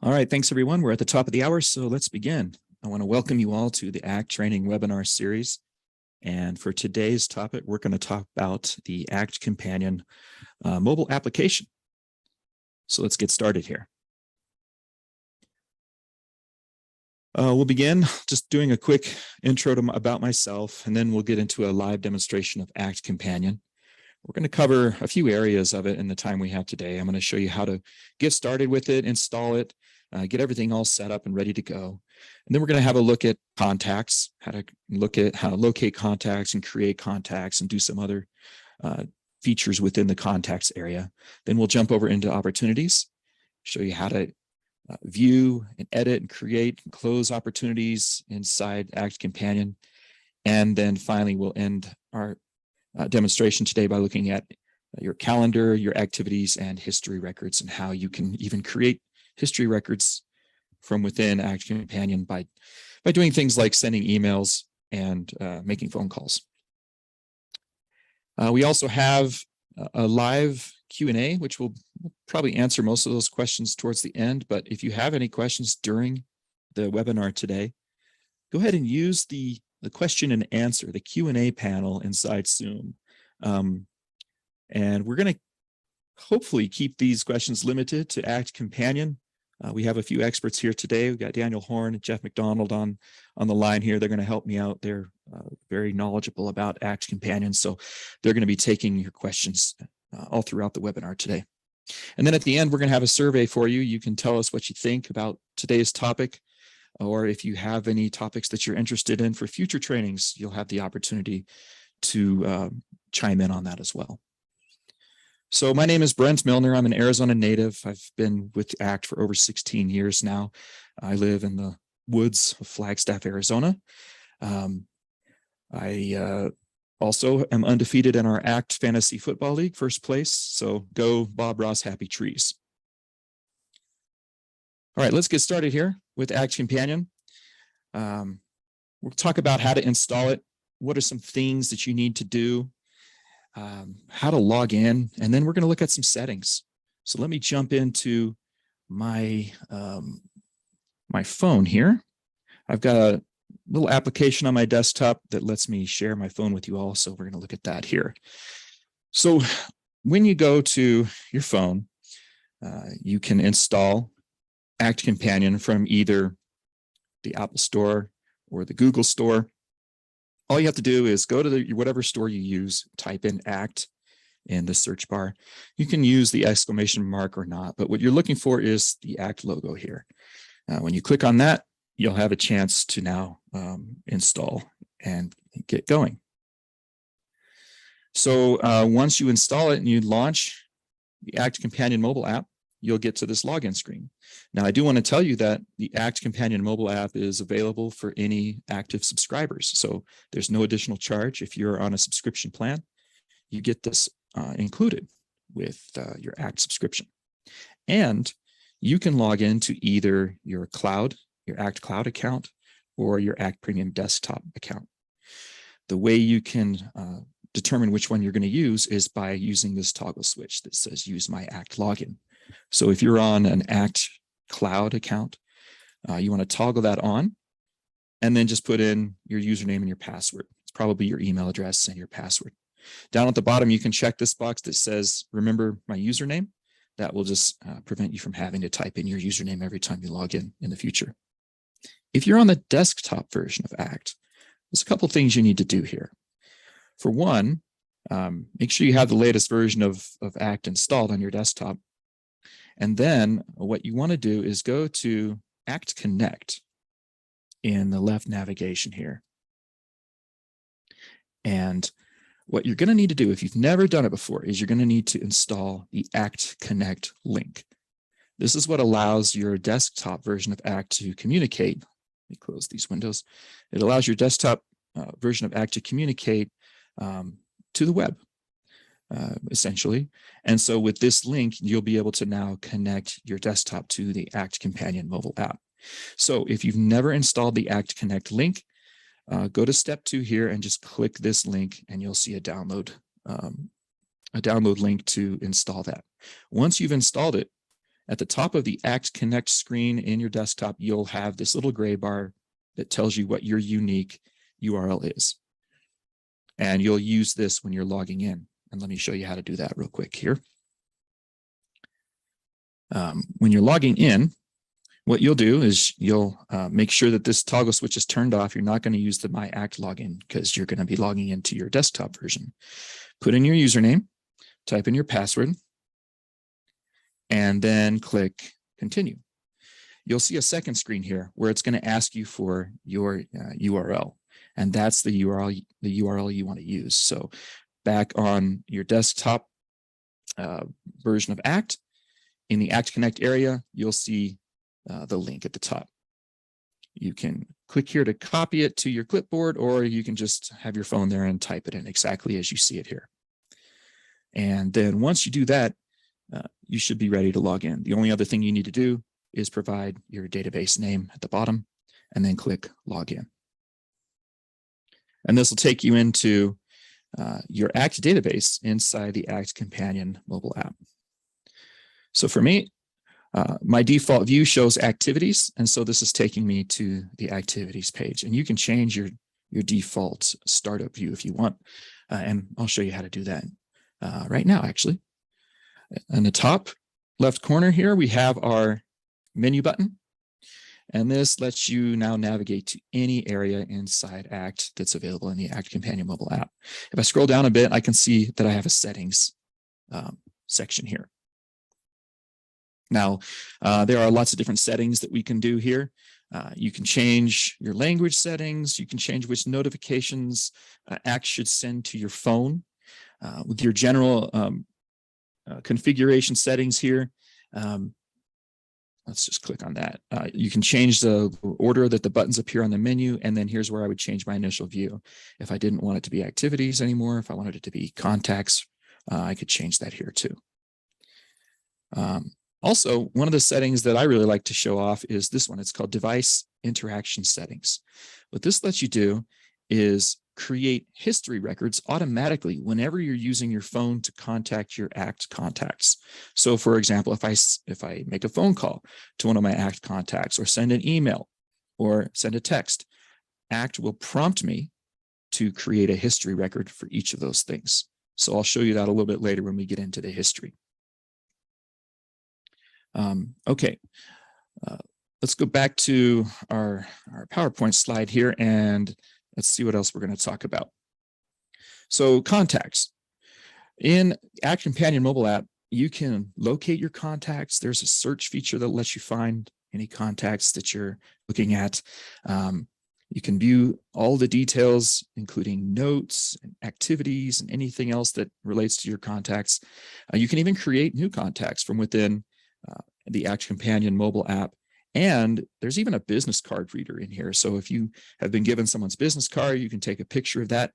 All right, thanks everyone. We're at the top of the hour, so let's begin. I want to welcome you all to the ACT Training webinar series. And for today's topic, we're going to talk about the ACT Companion mobile application. So let's get started here. We'll begin just doing a quick intro about myself, and then we'll get into a live demonstration of ACT Companion. We're going to cover a few areas of it in the time we have today. I'm going to show you how to get started with it, install it, get everything all set up and ready to go. And then we're going to have a look at contacts, how to locate contacts and create contacts and do some other features within the contacts area. Then we'll jump over into opportunities, show you how to view and edit and create and close opportunities inside ACT Companion. And then finally, we'll end our demonstration today by looking at your calendar, your activities, and history records, and how you can even create history records from within ACT Companion by doing things like sending emails and making phone calls. We also have a live Q&A, which will probably answer most of those questions towards the end. But if you have any questions during the webinar today, go ahead and use the question and answer, the Q&A panel inside Zoom. And we're going to hopefully keep these questions limited to ACT Companion. We have a few experts here today. We've got Daniel Horn and Jeff McDonald on the line here. They're going to help me out. They're very knowledgeable about ACT Companion, so they're going to be taking your questions all throughout the webinar today. And then at the end, we're going to have a survey for you. You can tell us what you think about today's topic, or if you have any topics that you're interested in for future trainings, you'll have the opportunity to chime in on that as well. So my name is Brent Milner. I'm an Arizona native. I've been with ACT for over 16 years now. I live in the woods of Flagstaff, Arizona. I also am undefeated in our ACT Fantasy Football League, first place. So go Bob Ross, happy trees. All right, let's get started here with ACT Companion. We'll talk about how to install it. What are some things that you need to do? How to log in, and then we're going to look at some settings. So let me jump into my my phone here. I've got a little application on my desktop that lets me share my phone with you all. So we're going to look at that here. So when you go to your phone, you can install ACT Companion from either the Apple Store or the Google Store. All you have to do is go to whatever store you use, type in ACT in the search bar. You can use the exclamation mark or not, but what you're looking for is the ACT logo here. When you click on that, you'll have a chance to now install and get going. So once you install it and you launch the ACT Companion mobile app, you'll get to this login screen. Now, I do want to tell you that the ACT Companion mobile app is available for any active subscribers. So there's no additional charge. If you're on a subscription plan, you get this included with your ACT subscription. And you can log into either your ACT Cloud account, or your ACT Premium Desktop account. The way you can determine which one you're going to use is by using this toggle switch that says use my ACT login. So if you're on an ACT Cloud account, you want to toggle that on and then just put in your username and your password. It's probably your email address and your password. Down at the bottom, you can check this box that says, remember my username. That will just prevent you from having to type in your username every time you log in the future. If you're on the desktop version of ACT, there's a couple things you need to do here. For one, make sure you have the latest version of ACT installed on your desktop. And then what you want to do is go to ACT Connect in the left navigation here. And what you're going to need to do, if you've never done it before, is you're going to need to install the ACT Connect link. This is what allows your desktop version of ACT to communicate. Let me close these windows. It allows your desktop version of ACT to communicate to the web. Essentially. And so with this link, you'll be able to now connect your desktop to the ACT Companion mobile app. So if you've never installed the ACT Connect link, go to step 2 here and just click this link, and you'll see a download link to install that. Once you've installed it, At the top of the Act Connect screen in your desktop, you'll have this little gray bar that tells you what your unique URL is. And you'll use this when you're logging in. And let me show you how to do that real quick here. When you're logging in, what you'll do is you'll make sure that this toggle switch is turned off. You're not going to use the My Act login because you're going to be logging into your desktop version. Put in your username, type in your password, and then click Continue. You'll see a second screen here where it's going to ask you for your URL, and that's the URL you want to use. So back on your desktop version of Act, in the Act Connect area, you'll see the link at the top. You can click here to copy it to your clipboard, or you can just have your phone there and type it in exactly as you see it here. And then once you do that, you should be ready to log in. The only other thing you need to do is provide your database name at the bottom and then click Login. And this will take you into your Act database inside the Act Companion mobile app. So for me, my default view shows activities. And so this is taking me to the activities page. And you can change your default startup view if you want. And I'll show you how to do that right now, actually. In the top left corner here, we have our menu button. And this lets you now navigate to any area inside Act that's available in the Act Companion mobile app. If I scroll down a bit, I can see that I have a settings section here. Now, there are lots of different settings that we can do here. You can change your language settings. You can change which notifications Act should send to your phone. With your general configuration settings here, let's just click on that. You can change the order that the buttons appear on the menu, and then here's where I would change my initial view. If I didn't want it to be activities anymore, if I wanted it to be contacts, I could change that here too. Also, one of the settings that I really like to show off is this one. It's called Device Interaction Settings. What this lets you do is create history records automatically whenever you're using your phone to contact your Act contacts. So for example, if I make a phone call to one of my Act contacts, or send an email, or send a text, Act will prompt me to create a history record for each of those things. So I'll show you that a little bit later when we get into the history. Okay, let's go back to our PowerPoint slide here, and let's see what else we're going to talk about. So contacts. In Act Companion mobile app, you can locate your contacts. There's a search feature that lets you find any contacts that you're looking at. You can view all the details, including notes and activities and anything else that relates to your contacts. You can even create new contacts from within the Act Companion mobile app. And there's even a business card reader in here. So if you have been given someone's business card, you can take a picture of that,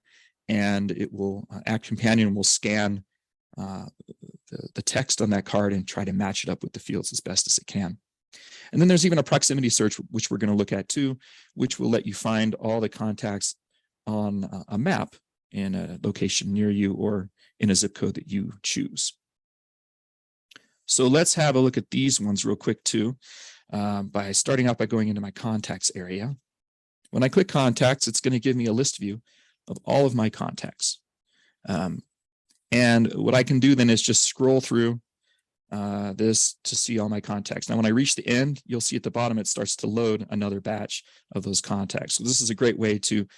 and it will, Act Companion will scan the text on that card and try to match it up with the fields as best as it can. And then there's even a proximity search, which we're going to look at too, which will let you find all the contacts on a map in a location near you or in a zip code that you choose. So let's have a look at these ones real quick too, by starting out by going into my contacts area. When I click contacts, it's going to give me a list view of all of my contacts. And what I can do then is just scroll through this to see all my contacts. Now, when I reach the end, you'll see at the bottom, it starts to load another batch of those contacts. So this is a great way to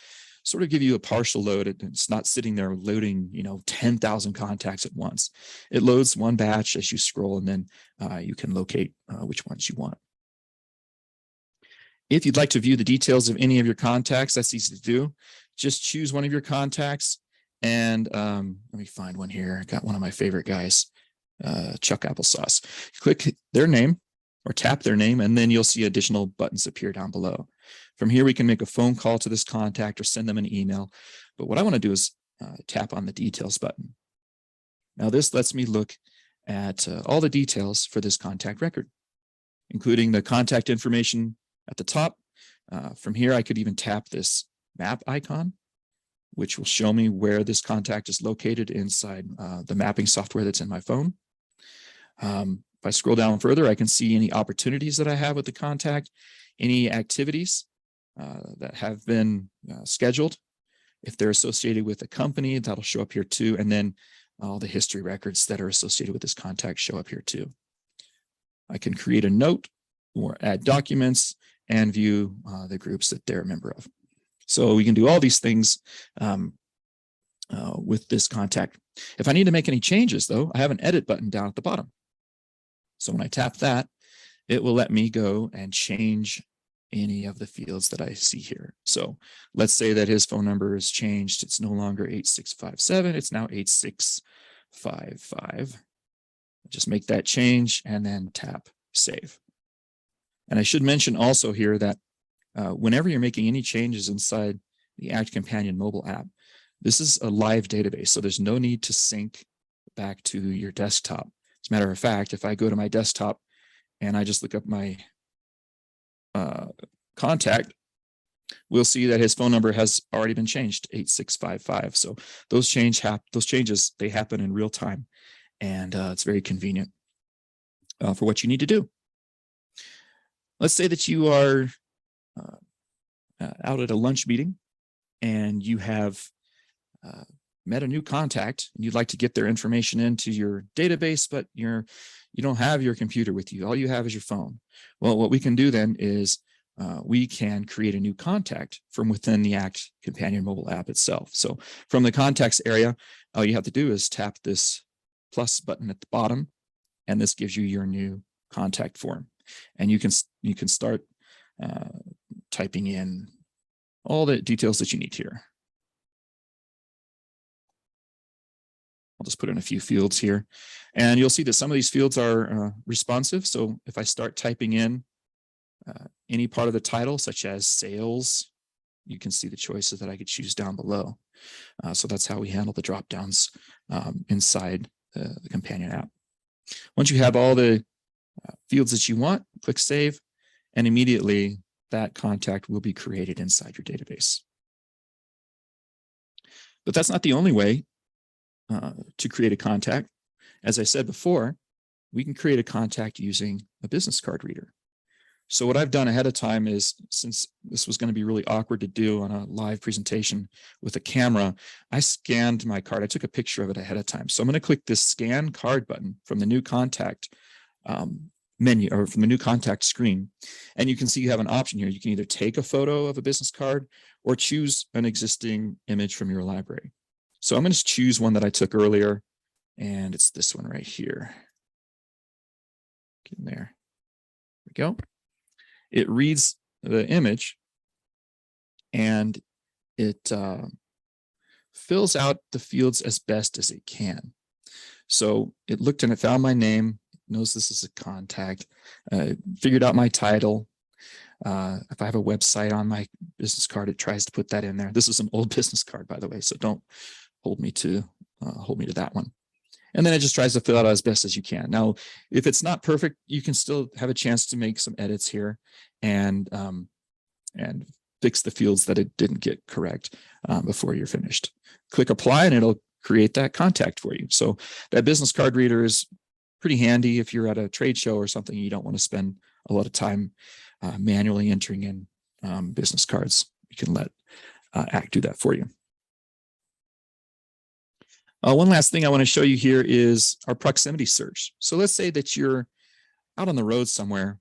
sort of give you a partial load. It's not sitting there loading, 10,000 contacts at once. It loads one batch as you scroll, and then you can locate which ones you want. If you'd like to view the details of any of your contacts, that's easy to do. Just choose one of your contacts, and let me find one here. I got one of my favorite guys, Chuck Applesauce. Click their name or tap their name, and then you'll see additional buttons appear down below. From here, we can make a phone call to this contact or send them an email. But what I want to do is tap on the details button. Now, this lets me look at all the details for this contact record, including the contact information at the top. From here, I could even tap this map icon, which will show me where this contact is located inside the mapping software that's in my phone. If I scroll down further, I can see any opportunities that I have with the contact, any activities that have been scheduled. If they're associated with a company, that'll show up here too. And then all the history records that are associated with this contact show up here too. I can create a note or add documents and view the groups that they're a member of. So we can do all these things with this contact. If I need to make any changes though, I have an edit button down at the bottom. So when I tap that, it will let me go and change any of the fields that I see here. So let's say that his phone number is changed. It's no longer 8657, it's now 8655. Just make that change and then tap save. And I should mention also here that whenever you're making any changes inside the Act Companion mobile app, this is a live database, so there's no need to sync back to your desktop. As a matter of fact, if I go to my desktop and I just look up my contact, we'll see that his phone number has already been changed to 8655. So those changes, they happen in real time, and it's very convenient for what you need to do. Let's say that you are out at a lunch meeting and you have met a new contact and you'd like to get their information into your database, but you don't have your computer with you. All you have is your phone. Well, what we can do then is we can create a new contact from within the Act Companion mobile app itself. So from the contacts area, all you have to do is tap this plus button at the bottom, and this gives you your new contact form. And you can start typing in all the details that you need here. I'll just put in a few fields here, and you'll see that some of these fields are responsive. So if I start typing in any part of the title, such as sales, you can see the choices that I could choose down below. So that's how we handle the drop downs inside the companion app. Once you have all the fields that you want, click save, and immediately that contact will be created inside your database. But that's not the only way to create a contact. As I said before, we can create a contact using a business card reader. So what I've done ahead of time is, since this was going to be really awkward to do on a live presentation with a camera, I scanned my card. I took a picture of it ahead of time. So I'm going to click this scan card button from the new contact menu, or from the new contact screen. And you can see you have an option here. You can either take a photo of a business card or choose an existing image from your library. So I'm going to choose one that I took earlier, and it's this one right here. Get in there. There we go. It reads the image and it fills out the fields as best as it can. So it looked and it found my name, knows this is a contact, figured out my title. If I have a website on my business card, it tries to put that in there. This is an old business card, by the way, so don't hold me to that one. And then it just tries to fill out as best as you can. Now, if it's not perfect, you can still have a chance to make some edits here and fix the fields that it didn't get correct before you're finished. Click apply and it'll create that contact for you. So that business card reader is pretty handy if you're at a trade show or something. You don't want to spend a lot of time manually entering in business cards. You can let Act do that for you. One last thing I want to show you here is our proximity search. So let's say that you're out on the road somewhere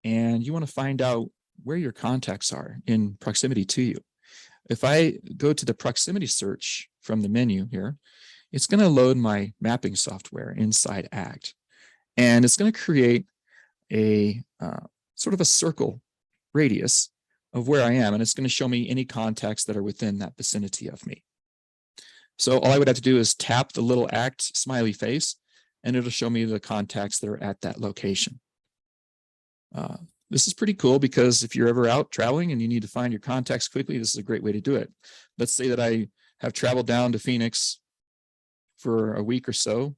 and you want to find out where your contacts are in proximity to you. If I go to the proximity search from the menu here, it's going to load my mapping software inside Act. And it's going to create a sort of a circle radius of where I am. And it's going to show me any contacts that are within that vicinity of me. So all I would have to do is tap the little Act smiley face, and it'll show me the contacts that are at that location. This is pretty cool because if you're ever out traveling and you need to find your contacts quickly, this is a great way to do it. Let's say that I have traveled down to Phoenix for a week or so,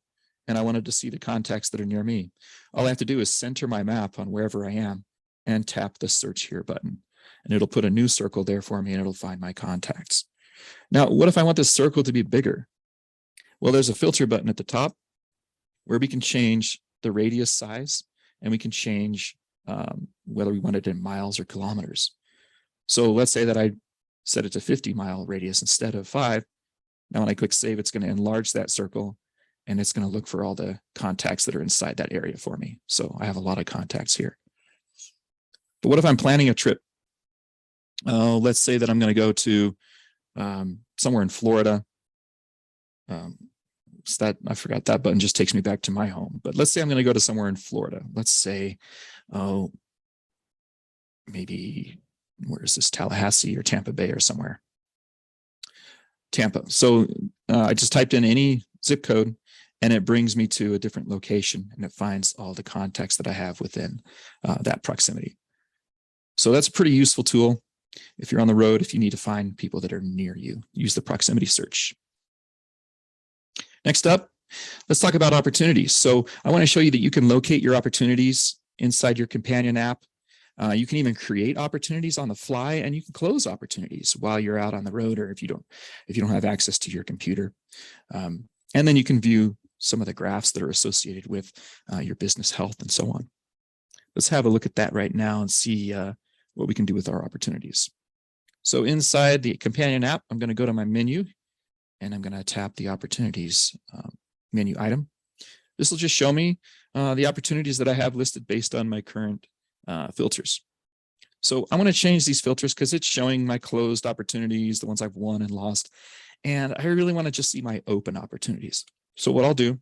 and I wanted to see the contacts that are near me. All I have to do is center my map on wherever I am and tap the search here button, and it'll put a new circle there for me and it'll find my contacts. Now, what if I want this circle to be bigger? Well, there's a filter button at the top where we can change the radius size, and we can change whether we want it in miles or kilometers. So let's say that I set it to 50-mile radius instead of 5. Now when I click save, it's going to enlarge that circle, and it's going to look for all the contacts that are inside that area for me. So I have a lot of contacts here. But what if I'm planning a trip? Let's say that I'm going to go to somewhere in Florida. So that I forgot that button just takes me back to my home. But let's say I'm going to go to somewhere in Florida. Let's say, maybe where is this? Tallahassee or Tampa Bay or somewhere. Tampa. So I just typed in any zip code, and it brings me to a different location, and it finds all the contacts that I have within that proximity. So that's a pretty useful tool. If you're on the road, if you need to find people that are near you, use the proximity search. Next up, let's talk about opportunities. So I want to show you that you can locate your opportunities inside your companion app. You can even create opportunities on the fly, and you can close opportunities while you're out on the road, or if you don't have access to your computer. And then you can view some of the graphs that are associated with your business health and so on. Let's have a look at that right now and see what we can do with our opportunities. So inside the companion app, I'm going to go to my menu, and I'm going to tap the opportunities menu item. This will just show me the opportunities that I have listed based on my current filters. So I want to change these filters because it's showing my closed opportunities, the ones I've won and lost. And I really want to just see my open opportunities. So what I'll do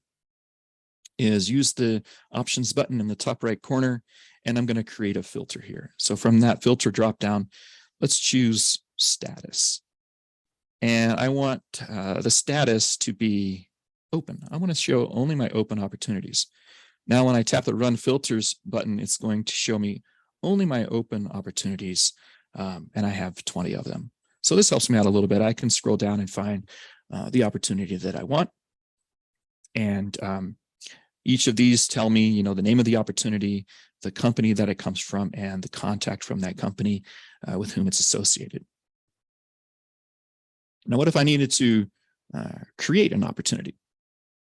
is use the options button in the top right corner, and I'm going to create a filter here. So from that filter drop down, let's choose status. And I want the status to be open. I want to show only my open opportunities. Now, when I tap the Run Filters button, it's going to show me only my open opportunities, and I have 20 of them. So this helps me out a little bit. I can scroll down and find the opportunity that I want. And each of these tell me, the name of the opportunity, the company that it comes from, and the contact from that company with whom it's associated. Now, what if I needed to create an opportunity?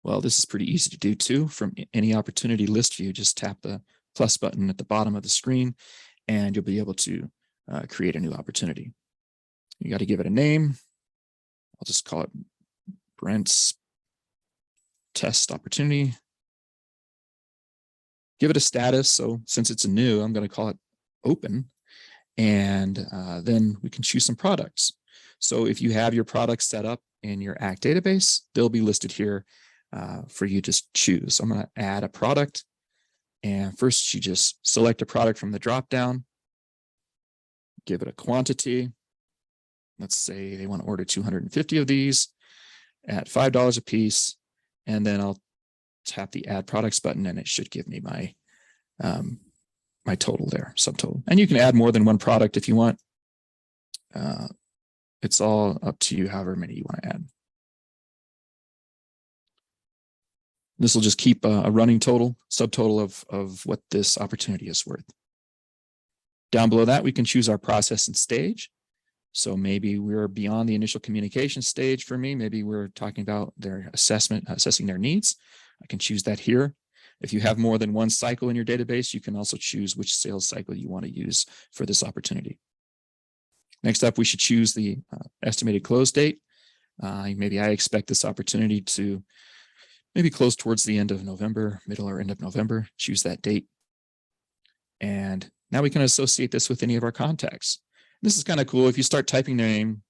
Well, this is pretty easy to do too. From any opportunity list view, just tap the plus button at the bottom of the screen, and you'll be able to create a new opportunity. You got to give it a name. I'll just call it Brent's Test Opportunity. Give it a status. So since it's a new, I'm going to call it Open. And then we can choose some products. So if you have your products set up in your ACT database, they'll be listed here for you to choose. So I'm going to add a product. And first, you just select a product from the dropdown. Give it a quantity. Let's say they want to order 250 of these at $5 a piece. And then I'll tap the Add Products button, and it should give me my my total there, subtotal. And you can add more than one product if you want. It's all up to you, however many you want to add. This will just keep a running total, subtotal of what this opportunity is worth. Down below that, we can choose our process and stage. So maybe we're beyond the initial communication stage for me. Maybe we're talking about their assessing their needs. I can choose that here. If you have more than one cycle in your database, you can also choose which sales cycle you want to use for this opportunity. Next up, we should choose the estimated close date. Maybe I expect this opportunity to maybe close towards the end of November, middle or end of November. Choose that date. And now we can associate this with any of our contacts. This is kind of cool. If you start typing their name,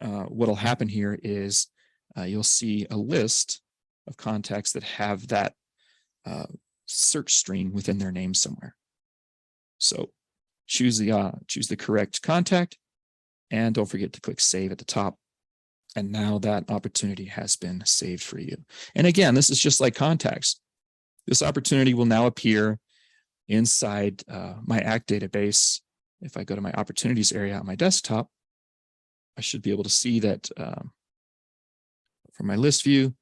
what'll happen here is you'll see a list of contacts that have that search string within their name somewhere. So choose the correct contact, and don't forget to click save at the top. And now that opportunity has been saved for you. And again, this is just like contacts. This opportunity will now appear inside my ACT database. If I go to my opportunities area on my desktop, I should be able to see that from my list view,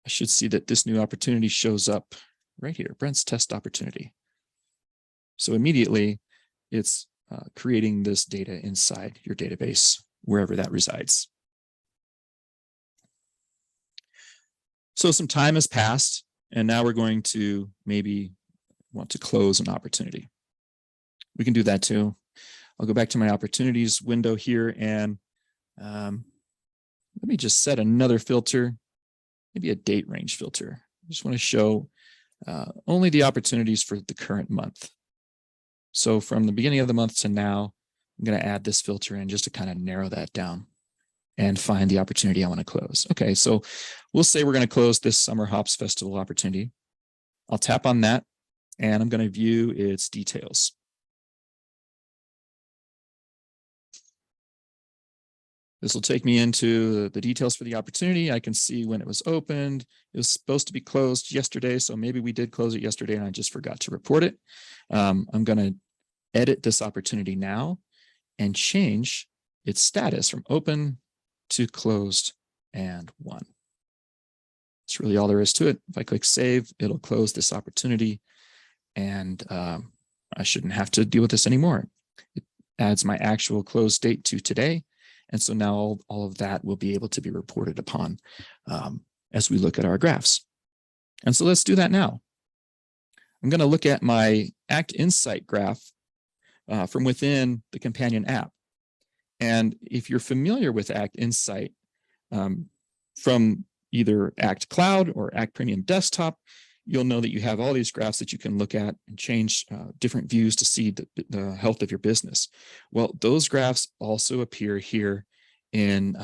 I should see that this new opportunity shows up right here, Brent's Test Opportunity. So immediately it's creating this data inside your database, wherever that resides. So some time has passed. And now we're going to maybe want to close an opportunity. We can do that too. I'll go back to my opportunities window here and let me just set another filter, maybe a date range filter. I just want to show only the opportunities for the current month. So from the beginning of the month to now, I'm going to add this filter in just to kind of narrow that down and find the opportunity I want to close. Okay, so we'll say we're going to close this Summer Hops Festival opportunity. I'll tap on that and I'm going to view its details. This will take me into the details for the opportunity. I can see when it was opened. It was supposed to be closed yesterday, so maybe we did close it yesterday and I just forgot to report it. I'm going to edit this opportunity now and change its status from open to closed and won. That's really all there is to it. If I click save, it'll close this opportunity and I shouldn't have to deal with this anymore. It adds my actual close date to today. And so now all of that will be able to be reported upon as we look at our graphs. And so let's do that now. I'm going to look at my Act Insight graph from within the companion app. And if you're familiar with Act Insight from either Act Cloud or Act Premium Desktop, you'll know that you have all these graphs that you can look at and change different views to see the health of your business. Well, those graphs also appear here in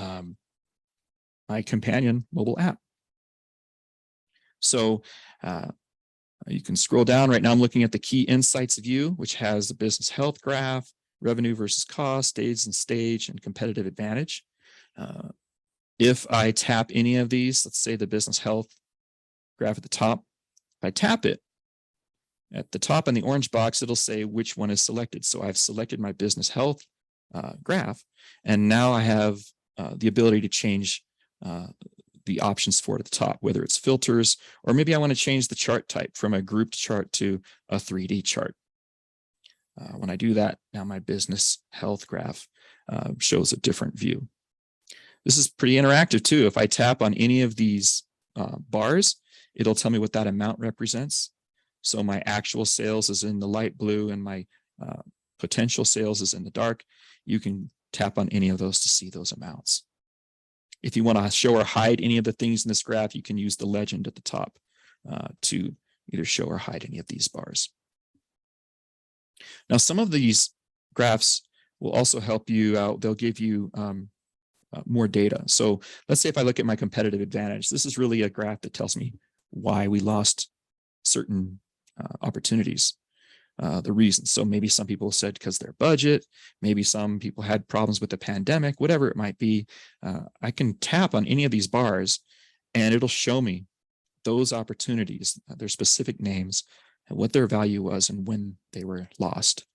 my companion mobile app. So you can scroll down. Right now I'm looking at the Key Insights view, which has the business health graph, revenue versus cost, days and stage, and competitive advantage. If I tap any of these, let's say the business health graph at the top, if I tap it, at the top in the orange box, it'll say which one is selected. So I've selected my business health graph, and now I have the ability to change the options for it at the top, whether it's filters, or maybe I want to change the chart type from a grouped chart to a 3D chart. When I do that, now my business health graph shows a different view. This is pretty interactive too. If I tap on any of these bars, it'll tell me what that amount represents. So my actual sales is in the light blue and my potential sales is in the dark. You can tap on any of those to see those amounts. If you want to show or hide any of the things in this graph, you can use the legend at the top to either show or hide any of these bars. Now, some of these graphs will also help you out. They'll give you more data. So let's say if I look at my competitive advantage, this is really a graph that tells me why we lost certain opportunities, the reasons. So maybe some people said because their budget, maybe some people had problems with the pandemic, whatever it might be. I can tap on any of these bars and it'll show me those opportunities, their specific names, and what their value was and when they were lost.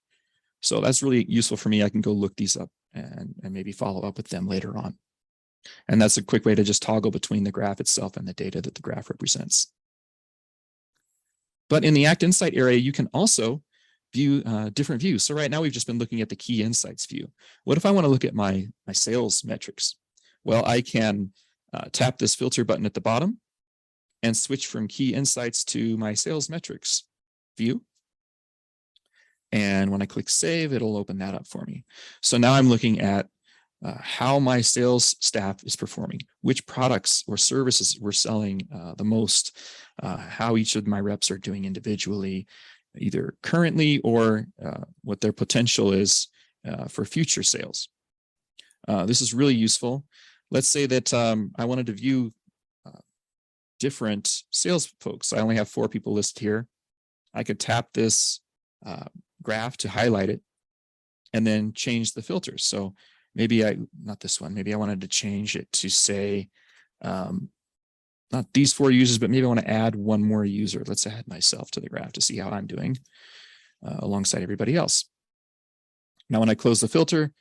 So that's really useful for me. I can go look these up and maybe follow up with them later on. And that's a quick way to just toggle between the graph itself and the data that the graph represents. But in the Act Insight area, you can also view different views. So right now we've just been looking at the Key Insights view. What if I want to look at my sales metrics? Well, I can tap this filter button at the bottom and switch from Key Insights to my sales metrics view. And when I click save, it'll open that up for me. So now I'm looking at how my sales staff is performing, which products or services we're selling the most, how each of my reps are doing individually, either currently or what their potential is for future sales. This is really useful. Let's say that I wanted to view different sales folks. I only have 4 people listed here. I could tap this graph to highlight it and then change the filters. So maybe not this one, maybe I wanted to change it to say, not these 4 users, but maybe I want to add one more user. Let's add myself to the graph to see how I'm doing alongside everybody else. Now, when I close the filter,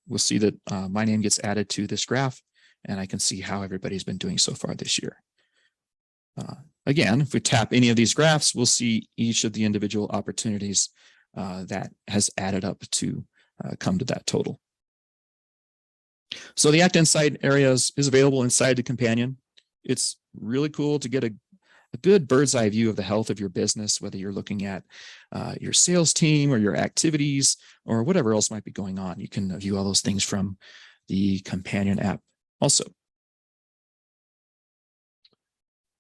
we'll see that my name gets added to this graph and I can see how everybody's been doing so far this year. Again, if we tap any of these graphs, we'll see each of the individual opportunities that has added up to come to that total. So the Act Insight areas is available inside the companion. It's really cool to get a good bird's eye view of the health of your business, whether you're looking at your sales team or your activities or whatever else might be going on. You can view all those things from the companion app also.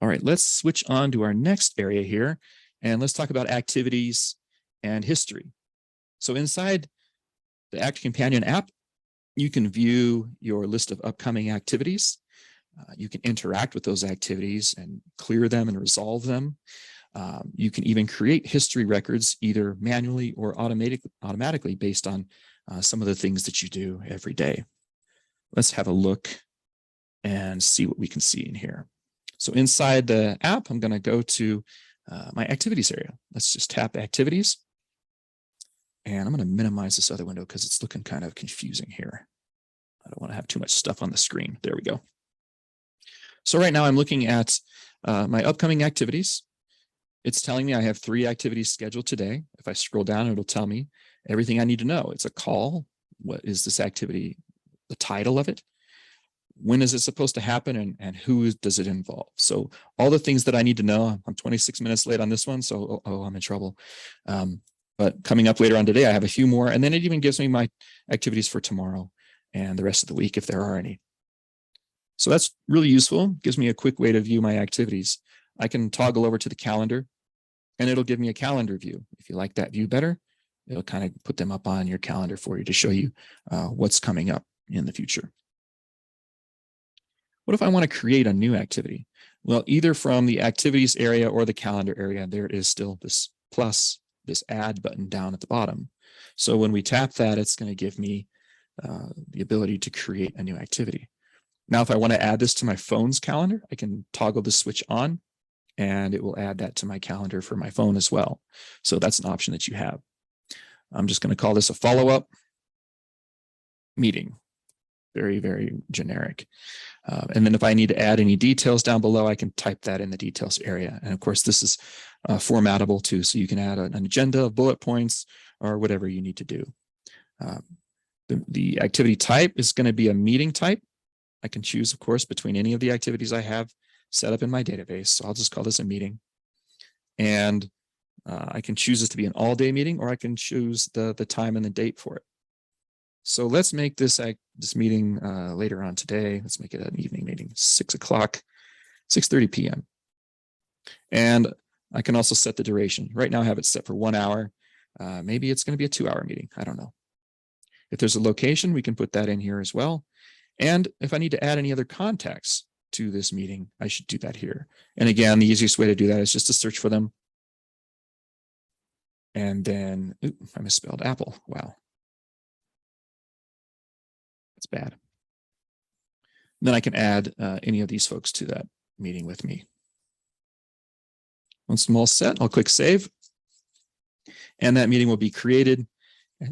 All right, let's switch on to our next area here, and let's talk about activities and history. So inside the Act Companion app, you can view your list of upcoming activities. You can interact with those activities and clear them and resolve them. You can even create history records either manually or automatically based on some of the things that you do every day. Let's have a look and see what we can see in here. So inside the app, I'm going to go to my activities area. Let's just tap activities. And I'm going to minimize this other window because it's looking kind of confusing here. I don't want to have too much stuff on the screen. There we go. So right now I'm looking at my upcoming activities. It's telling me I have 3 activities scheduled today. If I scroll down, it'll tell me everything I need to know. It's a call. What is this activity? The title of it. When is it supposed to happen, and who does it involve? So all the things that I need to know. I'm 26 minutes late on this one, so I'm in trouble. But coming up later on today, I have a few more, and then it even gives me my activities for tomorrow and the rest of the week if there are any. So that's really useful. Gives me a quick way to view my activities. I can toggle over to the calendar, and it'll give me a calendar view. If you like that view better, it'll kind of put them up on your calendar for you to show you what's coming up in the future. What if I want to create a new activity? Well, either from the activities area or the calendar area, there is still this plus, this add button down at the bottom. So when we tap that, it's going to give me the ability to create a new activity. Now, if I want to add this to my phone's calendar, I can toggle the switch on, and it will add that to my calendar for my phone as well. So that's an option that you have. I'm just going to call this a follow-up meeting. Very, very generic. And then if I need to add any details down below, I can type that in the details area. And of course, this is formatable too. So you can add an agenda of bullet points or whatever you need to do. The activity type is going to be a meeting type. I can choose, of course, between any of the activities I have set up in my database. So I'll just call this a meeting. And I can choose this to be an all-day meeting, or I can choose the time and the date for it. So let's make this meeting later on today. Let's make it an evening meeting, 6 o'clock, 6:30 p.m. And I can also set the duration. Right now I have it set for 1 hour. Maybe it's going to be a 2-hour meeting. I don't know. If there's a location, we can put that in here as well. And if I need to add any other contacts to this meeting, I should do that here. And again, the easiest way to do that is just to search for them. And then, I misspelled Apple. Wow. That's bad. Then I can add any of these folks to that meeting with me. Once I'm all set, I'll click Save. And that meeting will be created.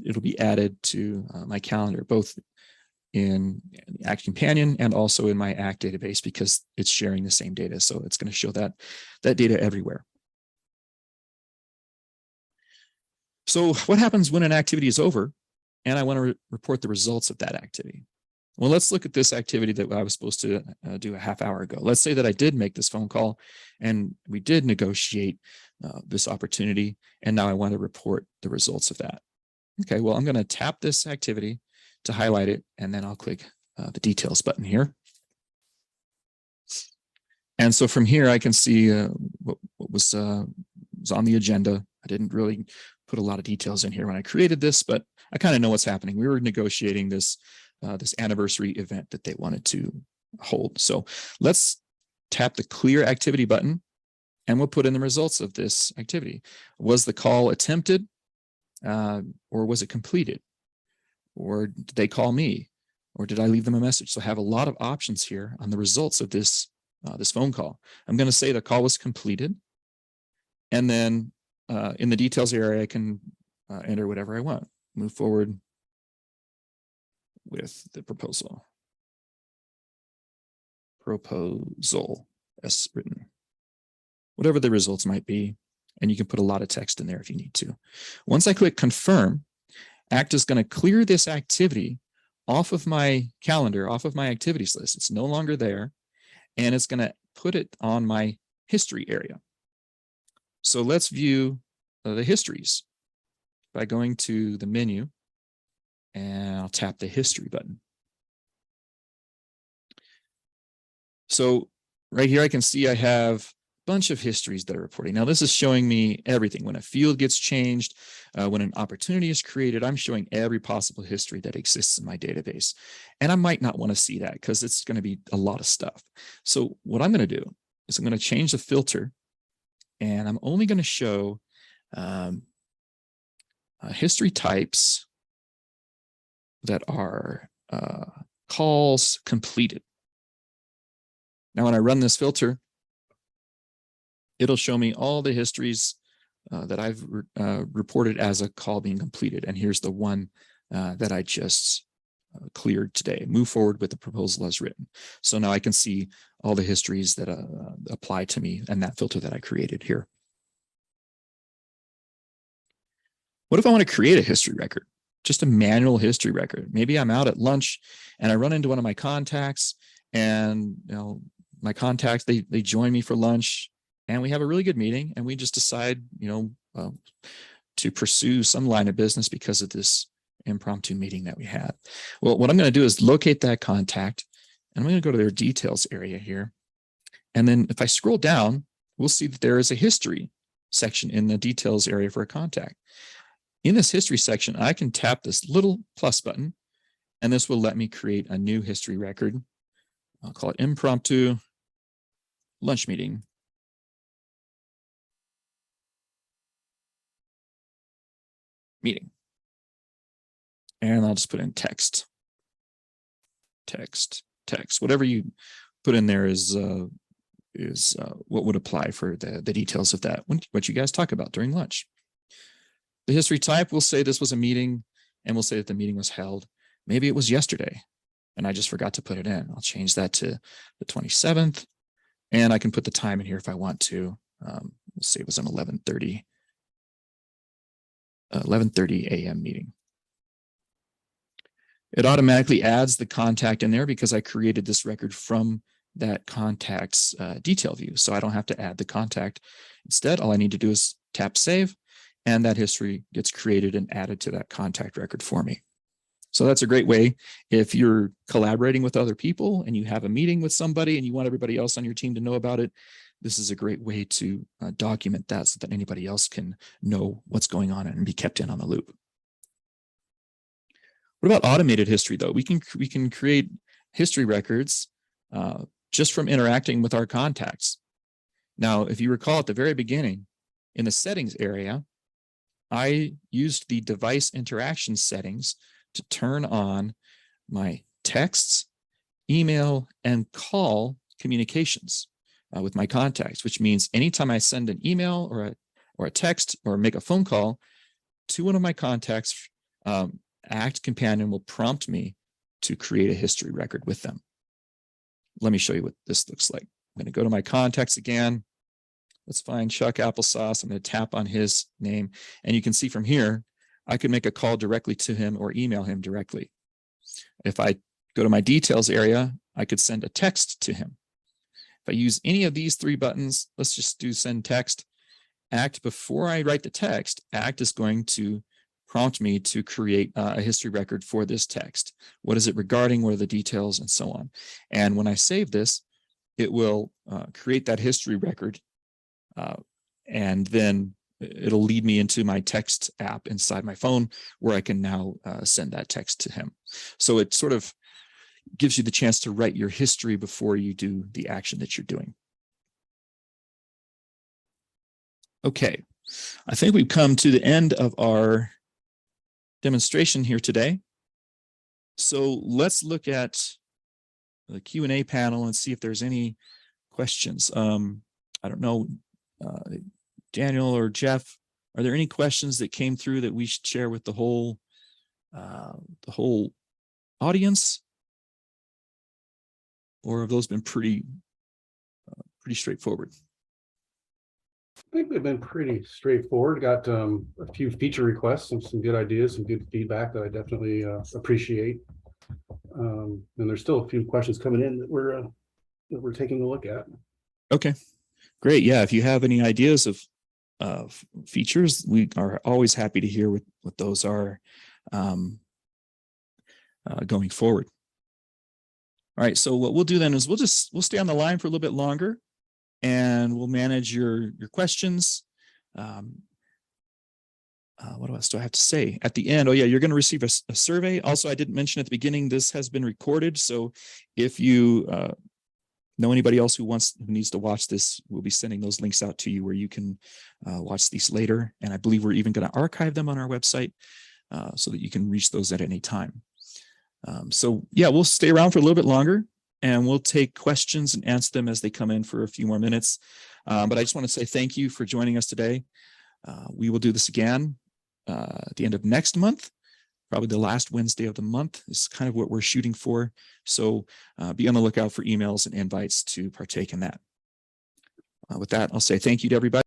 It'll be added to my calendar, both in the Act Companion and also in my Act database, because it's sharing the same data. So it's going to show that data everywhere. So what happens when an activity is over and I want to report the results of that activity? Well, let's look at this activity that I was supposed to do a half hour ago. Let's say that I did make this phone call and we did negotiate this opportunity, and now I want to report the results of that. Okay, well, I'm going to tap this activity to highlight it, and then I'll click the details button here. And so from here, I can see what was on the agenda. I didn't really put a lot of details in here when I created this, but I kind of know what's happening. We were negotiating this anniversary event that they wanted to hold. So let's tap the clear activity button, and we'll put in the results of this activity. Was the call attempted, or was it completed? Or did they call me, or did I leave them a message? So I have a lot of options here on the results of this phone call. I'm going to say the call was completed, and then in the details area, I can enter whatever I want. Move forward with the proposal as written, whatever the results might be. And you can put a lot of text in there if you need to. Once I click confirm, Act is going to clear this activity off of my calendar, off of my activities list. It's no longer there, and it's going to put it on my history area. So let's view the histories by going to the menu, and I'll tap the history button. So right here, I can see I have a bunch of histories that are reporting. Now, this is showing me everything. When a field gets changed, when an opportunity is created, I'm showing every possible history that exists in my database. And I might not want to see that because it's going to be a lot of stuff. So what I'm going to do is I'm going to change the filter, and I'm only going to show history types that are calls completed. Now, when I run this filter, it'll show me all the histories that I've reported as a call being completed. And here's the one that I just cleared today. Move forward with the proposal as written. So now I can see all the histories that apply to me and that filter that I created here. What if I want to create a history record? Just a manual history record. Maybe I'm out at lunch and I run into one of my contacts, and my contacts, they join me for lunch, and we have a really good meeting, and we just decide, to pursue some line of business because of this impromptu meeting that we had. Well, what I'm going to do is locate that contact, and I'm going to go to their details area here. And then if I scroll down, we'll see that there is a history section in the details area for a contact. In this history section, I can tap this little plus button, and this will let me create a new history record. I'll call it impromptu lunch meeting. And I'll just put in text. Whatever you put in there is what would apply for the details of that, what you guys talk about during lunch. The history type will say this was a meeting, and we'll say that the meeting was held. Maybe it was yesterday, and I just forgot to put it in. I'll change that to the 27th, and I can put the time in here if I want to. Let's say it was an 11:30 a.m. meeting. It automatically adds the contact in there because I created this record from that contact's detail view. So I don't have to add the contact. Instead, all I need to do is tap save, and that history gets created and added to that contact record for me. So that's a great way if you're collaborating with other people and you have a meeting with somebody and you want everybody else on your team to know about it. This is a great way to document that so that anybody else can know what's going on and be kept in on the loop. What about automated history, though? We can create history records just from interacting with our contacts. Now, if you recall at the very beginning, in the settings area, I used the device interaction settings to turn on my texts, email, and call communications with my contacts, which means anytime I send an email or a text or make a phone call to one of my contacts, Act Companion will prompt me to create a history record with them. Let me show you what this looks like. I'm going to go to my contacts again. Let's find Chuck Applesauce. I'm going to tap on his name. And you can see from here, I could make a call directly to him or email him directly. If I go to my details area, I could send a text to him. If I use any of these three buttons, let's just do send text. Act, before I write the text, Act is going to prompt me to create a history record for this text. What is it regarding? What are the details? And so on. And when I save this, it will create that history record. And then it'll lead me into my text app inside my phone where I can now send that text to him. So it sort of gives you the chance to write your history before you do the action that you're doing. Okay, I think we've come to the end of our demonstration here today. So let's look at the Q&A panel and see if there's any questions. I don't know, Daniel or Jeff, are there any questions that came through that we should share with the whole audience? Or have those been pretty straightforward? I think they've been pretty straightforward. Got a few feature requests and some good ideas, some good feedback that I definitely appreciate. And there's still a few questions coming in that we're taking a look at. Okay, Great. Yeah. If you have any ideas of features, we are always happy to hear what those are going forward. All right. So what we'll do then is we'll stay on the line for a little bit longer, and we'll manage your questions. What else do I have to say at the end? Oh yeah, you're going to receive a survey. Also, I didn't mention at the beginning, this has been recorded. So if you know anybody else who needs to watch this, we'll be sending those links out to you where you can watch these later. And I believe we're even going to archive them on our website so that you can reach those at any time. So yeah, we'll stay around for a little bit longer, and we'll take questions and answer them as they come in for a few more minutes. But I just want to say thank you for joining us today. We will do this again at the end of next month. Probably the last Wednesday of the month is kind of what we're shooting for. So be on the lookout for emails and invites to partake in that. With that, I'll say thank you to everybody.